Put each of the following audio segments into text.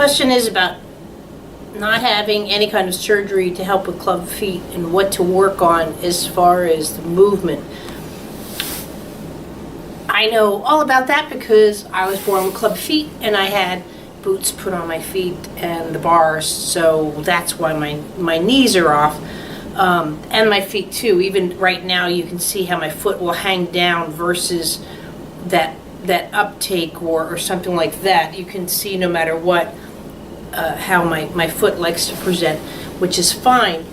question is about not having any kind of surgery to help with club feet and what to work on as far as the movement. I know all about that because I was born with club feet and I had boots put on my feet and the bars, so that's why my knees are off, and my feet too. Even right now you can see how my foot will hang down versus that uptake or something like that. You can see no matter what how my foot likes to present, which is fine.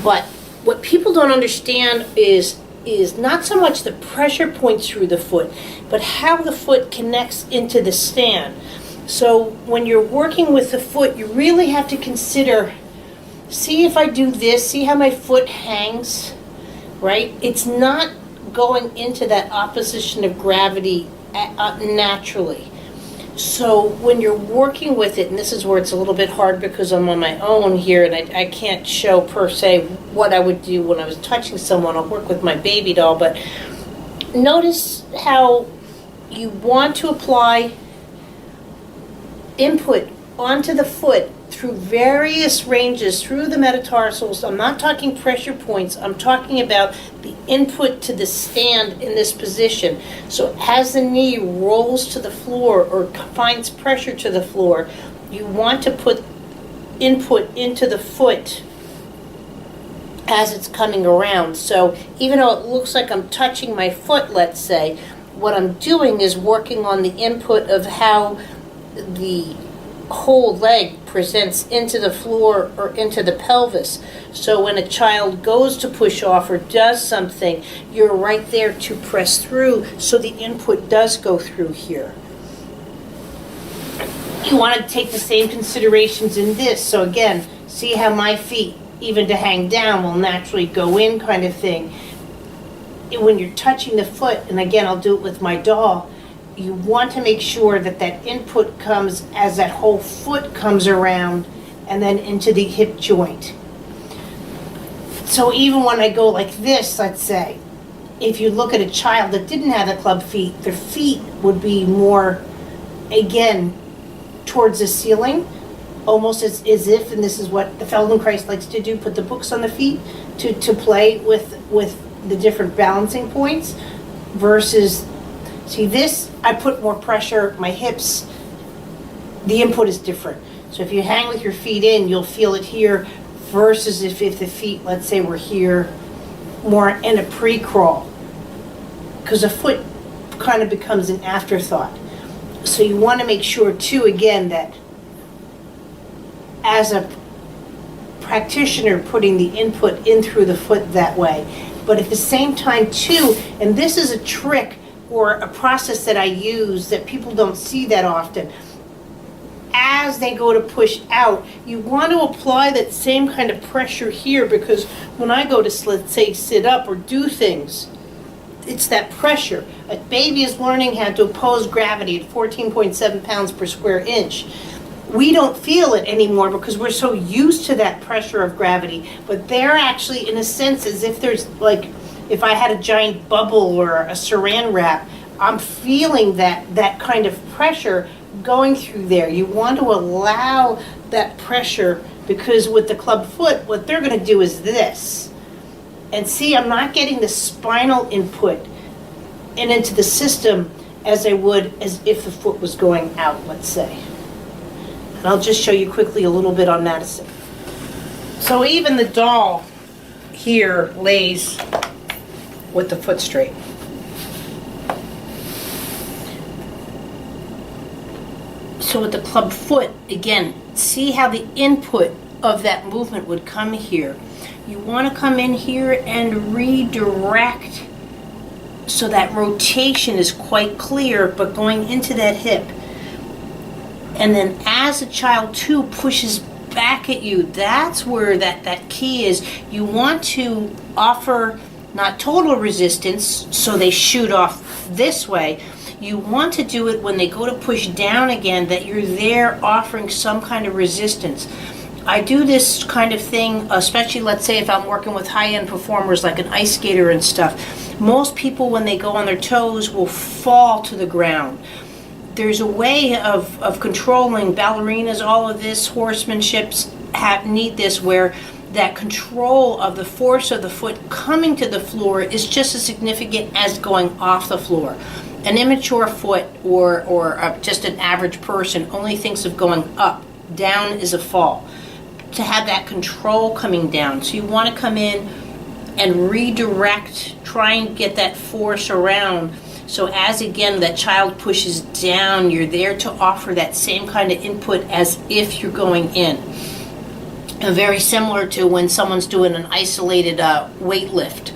But what people don't understand is not so much the pressure points through the foot, but how the foot connects into the stand. So when you're working with the foot, you really have to consider, see if I do this, see how my foot hangs, right? It's not going into that opposition of gravity naturally. So when you're working with it, and this is where it's a little bit hard because I'm on my own here and I can't show per se what I would do when I was touching someone. I'll work with my baby doll, but notice how you want to apply input onto the foot through various ranges, through the metatarsals. I'm not talking pressure points, I'm talking about the input to the stand in this position. So as the knee rolls to the floor or finds pressure to the floor, you want to put input into the foot as it's coming around. So even though it looks like I'm touching my foot, let's say, what I'm doing is working on the input of how the whole leg presents into the floor or into the pelvis. So when a child goes to push off or does something, you're right there to press through, so the input does go through here. You want to take the same considerations in this. So again, see how my feet, even to hang down, will naturally go in, kind of thing. When you're touching the foot, and again I'll do it with my doll, you want to make sure that that input comes as that whole foot comes around and then into the hip joint. So even when I go like this, let's say, if you look at a child that didn't have the club feet, their feet would be more, again, towards the ceiling, almost as if, and this is what the Feldenkrais likes to do, put the books on the feet to play with the different balancing points, versus, see this, I put more pressure, my hips, the input is different. So if you hang with your feet in, you'll feel it here, versus if the feet, let's say, were here, more in a pre-crawl. Because the foot kind of becomes an afterthought. So you want to make sure too, again, that as a practitioner putting the input in through the foot that way. But at the same time too, and this is a trick or a process that I use that people don't see that often, as they go to push out, you want to apply that same kind of pressure here, because when I go to, let's say, sit up or do things, it's that pressure. A baby is learning how to oppose gravity at 14.7 pounds per square inch. We don't feel it anymore because we're so used to that pressure of gravity, but they're actually, in a sense, as if there's, like, if I had a giant bubble or a saran wrap, I'm feeling that kind of pressure going through there. You want to allow that pressure, because with the club foot, what they're going to do is this. And see, I'm not getting the spinal input and into the system as I would as if the foot was going out, let's say. And I'll just show you quickly a little bit on Madison. So even the doll here lays with the foot straight. So with the club foot, again, see how the input of that movement would come here. You want to come in here and redirect so that rotation is quite clear, but going into that hip. And then as the child too pushes back at you, that's where that key is. You want to offer not total resistance, so they shoot off this way. You want to do it when they go to push down again, that you're there offering some kind of resistance. I do this kind of thing, especially, let's say, if I'm working with high-end performers like an ice skater and stuff. Most people, when they go on their toes, will fall to the ground. there's a way of controlling ballerinas, all of this, horsemanship need this, where that control of the force of the foot coming to the floor is just as significant as going off the floor. An immature foot or just an average person only thinks of going up. Down is a fall. To have that control coming down, so you want to come in and redirect, try and get that force around. So as again that child pushes down, you're there to offer that same kind of input as if you're going in. And very similar to when someone's doing an isolated weight lift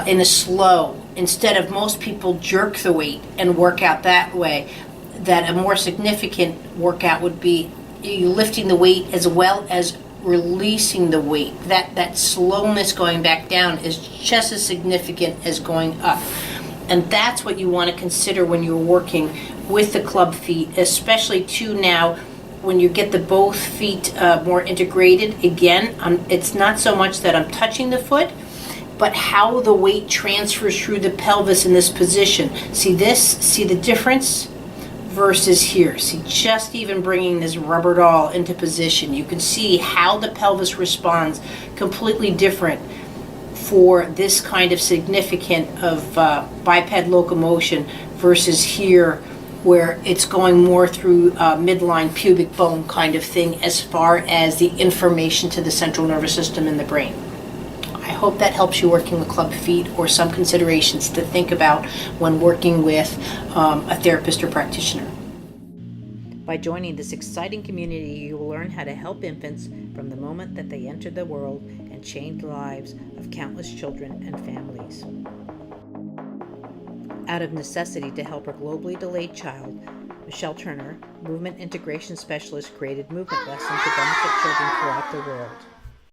in a slow. Instead of most people jerk the weight and work out that way, that a more significant workout would be you lifting the weight as well as releasing the weight. That slowness going back down is just as significant as going up. And that's what you want to consider when you're working with the club feet, especially too now when you get the both feet more integrated. Again, it's not so much that I'm touching the foot, but how the weight transfers through the pelvis in this position. See this? See the difference? Versus here. See, just even bringing this rubber doll into position, you can see how the pelvis responds completely different for this kind of significant of biped locomotion versus here where it's going more through midline pubic bone kind of thing as far as the information to the central nervous system in the brain. I hope that helps you working with club feet, or some considerations to think about when working with a therapist or practitioner. By joining this exciting community, you will learn how to help infants from the moment that they enter the world and change the lives of countless children and families. Out of necessity to help her globally delayed child, Michelle Turner, Movement Integration Specialist, created movement lessons to benefit children throughout the world.